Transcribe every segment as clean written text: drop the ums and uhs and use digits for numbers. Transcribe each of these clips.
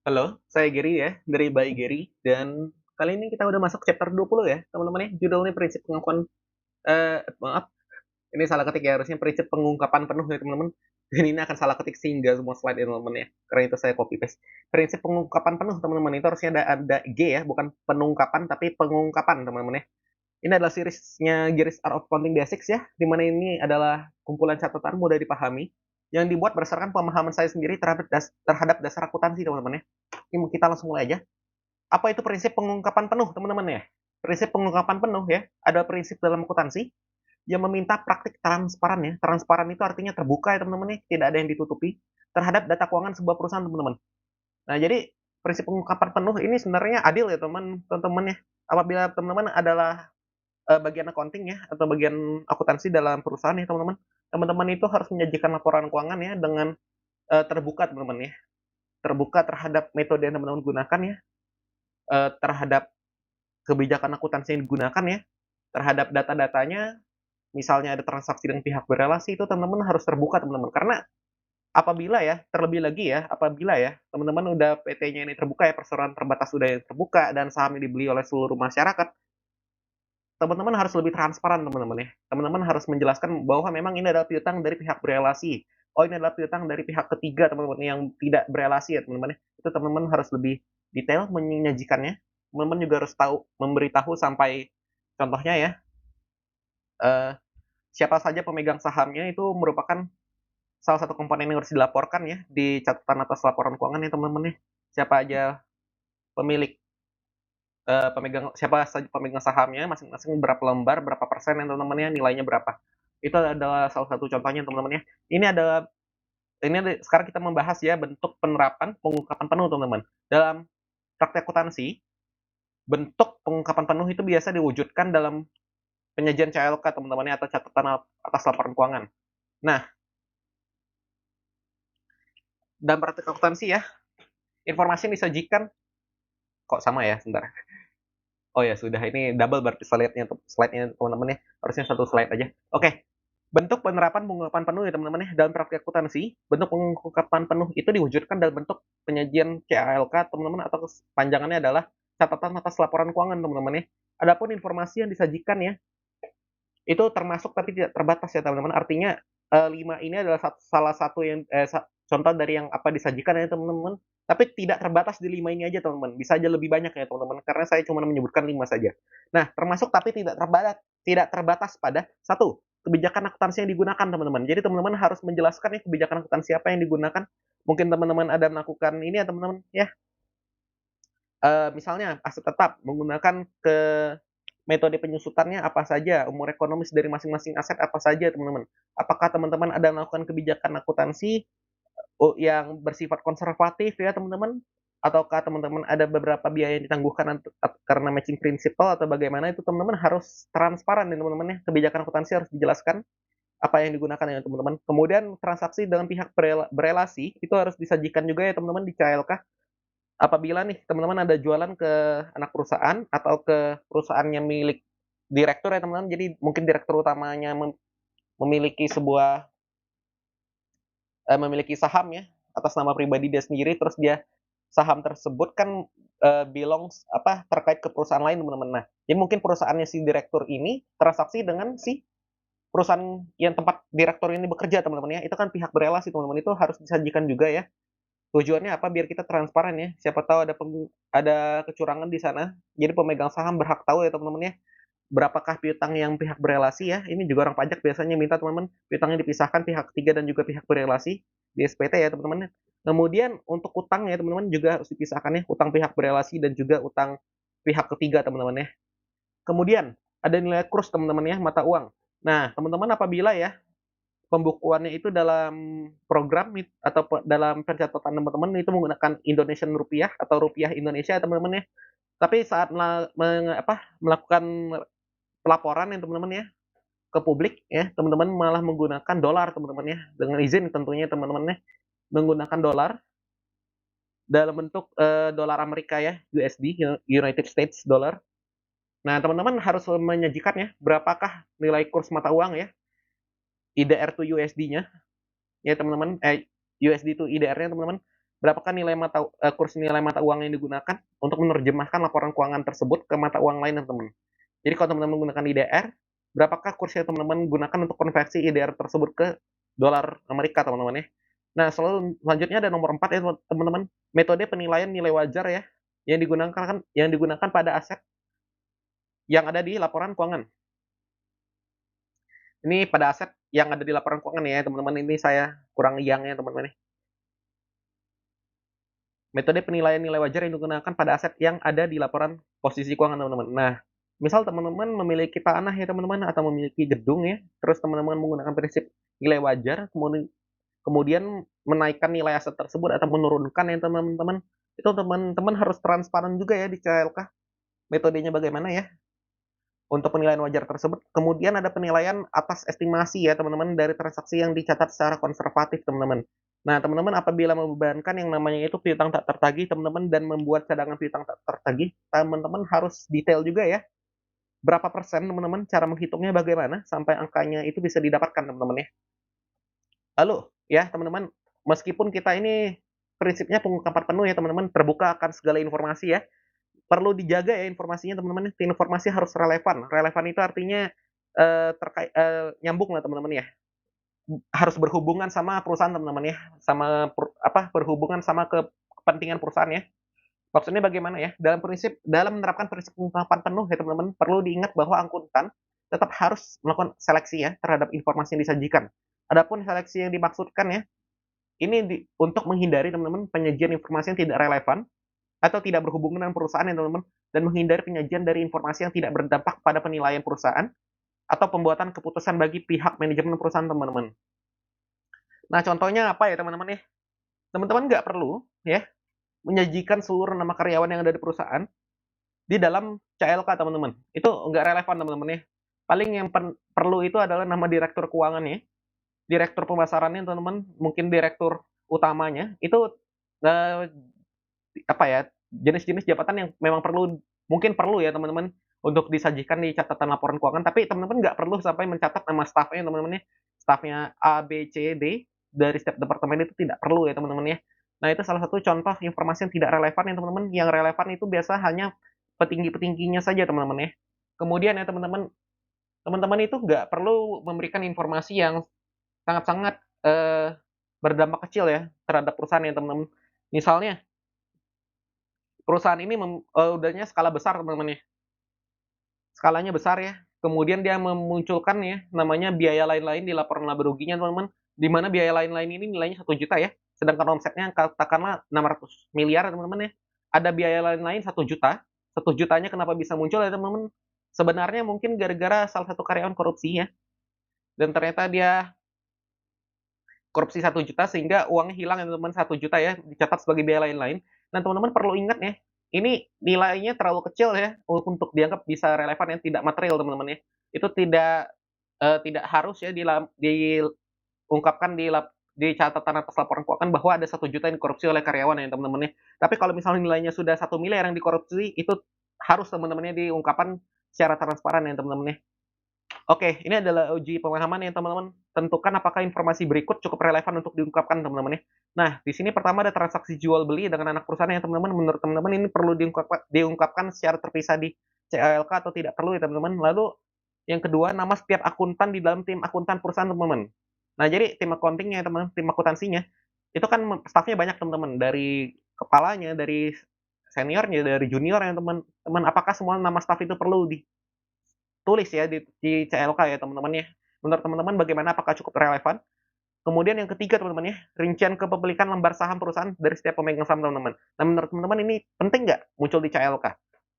Halo, saya Gary ya, dari By Gary, dan kali ini kita udah masuk chapter 20 ya, teman-teman ya. Judulnya prinsip pengakuan, maaf, ini salah ketik ya, harusnya prinsip pengungkapan penuh ya teman-teman. Dan ini akan salah ketik sehingga semua slide ya teman-teman ya, karena itu saya copy paste. Prinsip pengungkapan penuh teman-teman, itu harusnya ada G ya, bukan penungkapan, tapi pengungkapan teman-teman ya. Ini adalah seriesnya Gary's Art of Counting Basics ya, di mana ini adalah kumpulan catatan mudah dipahami, yang dibuat berdasarkan pemahaman saya sendiri terhadap dasar akuntansi teman-teman ya. Ini kita langsung mulai aja. Apa itu prinsip pengungkapan penuh, teman-teman ya? Prinsip pengungkapan penuh ya, ada prinsip dalam akuntansi yang meminta praktik transparan ya. Transparan itu artinya terbuka ya teman-teman ya, tidak ada yang ditutupi terhadap data keuangan sebuah perusahaan teman-teman. Nah, jadi prinsip pengungkapan penuh ini sebenarnya adil ya teman-teman ya. Apabila teman-teman adalah bagian accounting ya atau bagian akuntansi dalam perusahaan ya teman-teman. Teman-teman itu harus menyajikan laporan keuangan ya dengan terbuka teman-teman ya. Terbuka terhadap metode yang teman-teman gunakan ya, terhadap kebijakan akuntansi yang digunakan ya, terhadap data-datanya, misalnya ada transaksi dengan pihak berelasi itu teman-teman harus terbuka teman-teman. Karena apabila ya, terlebih lagi ya, apabila ya teman-teman udah PT-nya ini terbuka ya, perseroan terbatas sudah yang terbuka dan sahamnya dibeli oleh seluruh masyarakat, teman-teman harus lebih transparan teman-teman ya. Teman-teman harus menjelaskan bahwa memang ini adalah piutang dari pihak berelasi. Oh, ini adalah piutang dari pihak ketiga teman-teman yang tidak berelasi ya teman-teman ya. Itu teman-teman harus lebih detail menyajikannya. Teman-teman juga harus tahu memberitahu sampai contohnya ya, eh, siapa saja pemegang sahamnya itu merupakan salah satu komponen yang harus dilaporkan ya di catatan atas laporan keuangan ya teman-teman ya. Siapa aja pemilik pemegang siapa saja pemegang sahamnya masing-masing berapa lembar, berapa persen yang teman-teman nilainya berapa. Itu adalah salah satu contohnya teman-teman ya. Ini adalah sekarang kita membahas ya bentuk penerapan pengungkapan penuh teman-teman. Dalam praktek akuntansi, bentuk pengungkapan penuh itu biasa diwujudkan dalam penyajian CLK teman-teman ya, atau catatan atas laporan keuangan. Nah, dalam praktek akuntansi ya, informasi yang disajikan kok sama ya, sebentar. Oh ya sudah, ini double berarti slide-nya teman-teman ya. Harusnya satu slide aja. Oke, bentuk penerapan pengungkapan penuh ya teman-teman ya. Dalam praktik akuntansi, bentuk pengungkapan penuh itu diwujudkan dalam bentuk penyajian CALK teman-teman, atau panjangannya adalah catatan atas laporan keuangan teman-teman ya. Adapun informasi yang disajikan ya, itu termasuk tapi tidak terbatas ya teman-teman. Artinya 5 ini adalah salah satu yang contoh dari yang apa disajikan ya teman-teman. Tapi tidak terbatas di 5 ini aja teman-teman. Bisa aja lebih banyak ya teman-teman. Karena saya cuma menyebutkan 5 saja. Nah, termasuk tapi tidak terbatas pada satu kebijakan akuntansi yang digunakan teman-teman. Jadi teman-teman harus menjelaskan ya kebijakan akuntansi apa yang digunakan. Mungkin teman-teman ada melakukan ini ya teman-teman ya. Misalnya aset tetap menggunakan ke metode penyusutannya apa saja, umur ekonomis dari masing-masing aset apa saja, teman-teman. Apakah teman-teman ada melakukan kebijakan akuntansi yang bersifat konservatif ya, teman-teman? Ataukah teman-teman ada beberapa biaya yang ditangguhkan karena matching principle atau bagaimana, itu teman-teman harus transparan ya teman-teman ya. Kebijakan akuntansi harus dijelaskan apa yang digunakan ya teman-teman. Kemudian transaksi dengan pihak berelasi itu harus disajikan juga ya teman-teman di CLK. Apabila nih teman-teman ada jualan ke anak perusahaan atau ke perusahaannya milik direktur ya teman-teman, jadi mungkin direktur utamanya memiliki memiliki saham ya atas nama pribadi dia sendiri, terus dia saham tersebut kan belongs apa terkait ke perusahaan lain teman-teman. Nah, jadi mungkin perusahaannya si direktur ini transaksi dengan si perusahaan yang tempat direktur ini bekerja teman-teman ya. Itu kan pihak berelasi teman-teman, itu harus disajikan juga ya. Tujuannya apa? Biar kita transparan ya. Siapa tahu ada kecurangan di sana. Jadi pemegang saham berhak tahu ya teman-teman ya. Berapakah piutang yang pihak berelasi ya. Ini juga orang pajak biasanya minta teman-teman piutangnya dipisahkan pihak ketiga dan juga pihak berelasi di SPT ya teman-teman. Kemudian untuk utang ya teman-teman juga harus dipisahkan ya. Utang pihak berelasi dan juga utang pihak ketiga teman-teman ya. Kemudian ada nilai kurs teman-teman ya, mata uang. Nah, teman-teman apabila ya pembukuannya itu dalam program atau dalam pencatatan teman-teman itu menggunakan Indonesian rupiah atau rupiah Indonesia teman-teman ya. Tapi saat melakukan pelaporan ya teman-teman ya ke publik ya, teman-teman malah menggunakan dolar teman-teman ya, dengan izin tentunya teman-teman ya, menggunakan dolar dalam bentuk dolar Amerika ya, USD, United States Dollar. Nah, teman-teman harus menyajikan ya berapakah nilai kurs mata uang ya, IDR to USD-nya ya teman-teman, USD to IDR-nya teman-teman. berapakah kurs nilai mata uang yang digunakan untuk menerjemahkan laporan keuangan tersebut ke mata uang lain, teman-teman. Jadi kalau teman-teman menggunakan IDR, berapakah kurs yang teman-teman gunakan untuk konversi IDR tersebut ke dolar Amerika, teman-teman ya. Nah, selanjutnya ada nomor 4 ya, teman-teman. Metode penilaian nilai wajar ya, yang digunakan pada aset yang ada di laporan keuangan. Ini pada aset yang ada di laporan keuangan ya, teman-teman. Ini saya kurang yang ya, teman-teman ya. Metode penilaian nilai wajar yang digunakan pada aset yang ada di laporan posisi keuangan, teman-teman. Nah, misal teman-teman memiliki tanah ya, teman-teman, atau memiliki gedung ya, terus teman-teman menggunakan prinsip nilai wajar, kemudian menaikkan nilai aset tersebut atau menurunkan ya, teman-teman. Itu teman-teman harus transparan juga ya di CLK. Metodenya bagaimana ya untuk penilaian wajar tersebut. Kemudian ada penilaian atas estimasi ya, teman-teman, dari transaksi yang dicatat secara konservatif, teman-teman. Nah, teman-teman apabila membebankan yang namanya itu piutang tak tertagih, teman-teman, dan membuat cadangan piutang tak tertagih, teman-teman harus detail juga ya. Berapa persen, teman-teman, cara menghitungnya bagaimana sampai angkanya itu bisa didapatkan, teman-teman ya. Lalu, ya, teman-teman, meskipun kita ini prinsipnya pengungkapan penuh ya, teman-teman, terbuka akan segala informasi ya, perlu dijaga ya informasinya, teman-teman. Informasi harus relevan. Relevan itu artinya nyambung lah, teman-teman ya. Harus berhubungan sama perusahaan, teman-teman ya. Berhubungan sama kepentingan perusahaan ya. Maksudnya bagaimana ya? Dalam menerapkan prinsip pengungkapan penuh ya, teman-teman, perlu diingat bahwa akuntan tetap harus melakukan seleksi ya terhadap informasi yang disajikan. Adapun seleksi yang dimaksudkan ya, ini untuk menghindari, teman-teman, penyajian informasi yang tidak relevan atau tidak berhubungan dengan perusahaan ya, teman-teman, dan menghindari penyajian dari informasi yang tidak berdampak pada penilaian perusahaan atau pembuatan keputusan bagi pihak manajemen perusahaan, teman-teman. Nah, contohnya apa ya, teman-teman ya? Teman-teman nggak perlu ya menyajikan seluruh nama karyawan yang ada di perusahaan di dalam CLK, teman-teman. Itu nggak relevan, teman-teman ya. Paling yang perlu itu adalah nama direktur keuangan ya, direktur pemasarannya, teman-teman, mungkin direktur utamanya. Itu eh, apa ya, jenis-jenis jabatan yang memang mungkin perlu ya, teman-teman, untuk disajikan di catatan laporan keuangan, tapi teman-teman nggak perlu sampai mencatat nama stafnya, teman-teman ya. Stafnya A, B, C, D dari setiap departemen itu tidak perlu ya, teman-teman ya. Nah, itu salah satu contoh informasi yang tidak relevan ya, teman-teman. Yang relevan itu biasa hanya petinggi-petingginya saja, teman-teman ya. Kemudian ya, teman-teman itu nggak perlu memberikan informasi yang sangat-sangat berdampak kecil ya terhadap perusahaan ya, teman-teman. Misalnya perusahaan ini udahnya skala besar, teman-teman ya. Skalanya besar ya. Kemudian dia memunculkan ya namanya biaya lain-lain di laporan laba ruginya, teman-teman. Di mana biaya lain-lain ini nilainya 1 juta ya. Sedangkan omsetnya katakanlah 600 miliar, teman-teman ya. Ada biaya lain-lain 1 juta. 1 jutanya kenapa bisa muncul ya, teman-teman? Sebenarnya mungkin gara-gara salah satu karyawan korupsi ya. Dan ternyata dia korupsi 1 juta sehingga uangnya hilang ya, teman-teman, 1 juta ya, dicatat sebagai biaya lain-lain. Nah, teman-teman perlu ingat ya, ini nilainya terlalu kecil ya untuk dianggap bisa relevan ya, tidak material, teman-teman ya. Itu tidak harus ya diungkapkan di catatan atas laporan keuangan bahwa ada 1 juta yang dikorupsi oleh karyawan ya, teman-teman ya. Tapi kalau misalnya nilainya sudah 1 miliar yang dikorupsi, itu harus, teman-teman ya, diungkapkan secara transparan ya, teman-teman ya. Oke, ini adalah uji pemahaman ya, teman-teman. Tentukan apakah informasi berikut cukup relevan untuk diungkapkan, teman-teman ya. Nah, di sini pertama ada transaksi jual beli dengan anak perusahaan ya, teman-teman. Menurut teman-teman ini perlu diungkapkan secara terpisah di CLK atau tidak perlu ya, teman-teman. Lalu yang kedua, nama setiap akuntan di dalam tim akuntan perusahaan, teman-teman. Nah, jadi tim accounting-nya, teman-teman, tim akuntansinya, itu kan stafnya banyak, teman-teman. Dari kepalanya, dari seniornya, dari junior ya, teman-teman. Apakah semua nama staf itu perlu tulis ya di CLK ya, teman-teman ya. Menurut teman-teman bagaimana, apakah cukup relevan? Kemudian yang ketiga, teman-teman ya, rincian kepemilikan lembar saham perusahaan dari setiap pemegang saham, teman-teman. Nah, menurut teman-teman ini penting nggak muncul di CLK?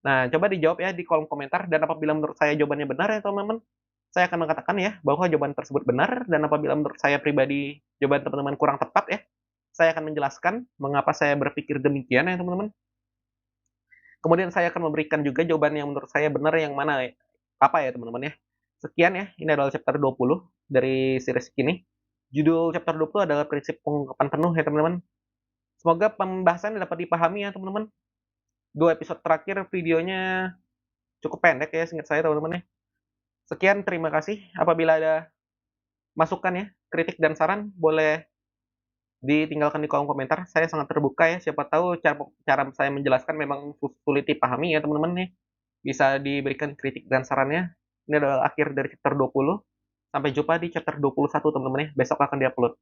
Nah, coba dijawab ya di kolom komentar, dan apabila menurut saya jawabannya benar ya, teman-teman, saya akan mengatakan ya bahwa jawaban tersebut benar, dan apabila menurut saya pribadi jawaban teman-teman kurang tepat ya, saya akan menjelaskan mengapa saya berpikir demikian ya, teman-teman. Kemudian saya akan memberikan juga jawaban yang menurut saya benar yang mana ya, apa ya, teman-teman ya. Sekian ya, ini adalah chapter 20 dari series ini. Judul chapter 20 adalah prinsip pengungkapan penuh ya, teman-teman. Semoga pembahasan dapat dipahami ya, teman-teman. 2 episode terakhir videonya cukup pendek ya, seingat saya, teman-teman ya. Sekian, terima kasih. Apabila ada masukan ya, kritik dan saran, boleh ditinggalkan di kolom komentar. Saya sangat terbuka ya, siapa tahu cara cara saya menjelaskan memang sulit dipahami ya teman-teman nih. Bisa diberikan kritik dan sarannya. Ini adalah akhir dari chapter 20. Sampai jumpa di chapter 21 teman-teman ya. Besok akan diupload.